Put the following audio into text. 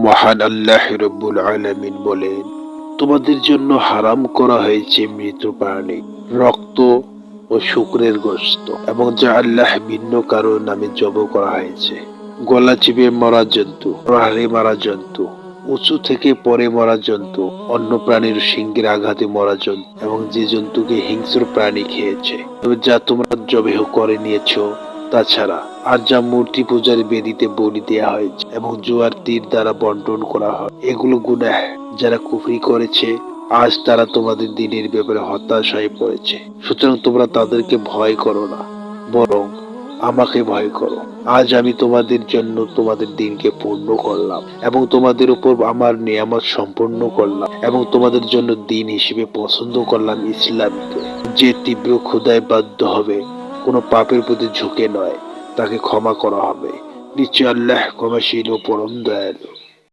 মহান আল্লাহ রব্বুল আলামিন বলেন, তোমাদের জন্য হারাম করা হয়েছে মৃত প্রাণী, রক্ত ও শুকরের গোশত, এবং যা আল্লাহ ভিন্ন কারো নামে জব করা হয়েছে, গলা চিপে মরা জন্তু, প্রহারে মারা জন্তু, উঁচু থেকে পরে মরা জন্তু, অন্য প্রাণীর সিংহের আঘাতে মরা জন্তু, এবং যে জন্তুকে হিংস্র প্রাণী খেয়েছে, তবে যা তোমরা জবেহ করে নিয়েছো তাছাড়া, আর যা মূর্তি পূজার বেদিতে বলি দেয়া হয়েছে এবং জোয়ার তীর দ্বারা বন্টন করা হয়, এগুলো গুনাহ। যারা কুফরি করেছে আজ তারা তোমাদের দিনের ব্যাপারে হতাশ হয়ে পড়েছে। সুতরাং তোমরা তাদেরকে ভয় করো না, বরং আমাকে ভয় করো। আজ আমি তোমাদের জন্য তোমাদের দিনকে পূর্ণ করলাম এবং তোমাদের উপর আমার নিয়ামত সম্পূর্ণ করলাম, এবং তোমাদের জন্য দিন হিসেবে পছন্দ করলাম ইসলামকে। যে তীব্র ক্ষুধায় বাধ্য হবে, কোনো পাপের প্রতি ঝুঁকে নয়, তাকে ক্ষমা করা হবে। নিশ্চয় আল্লাহ ক্ষমাশীল ও পরম দয়ালু।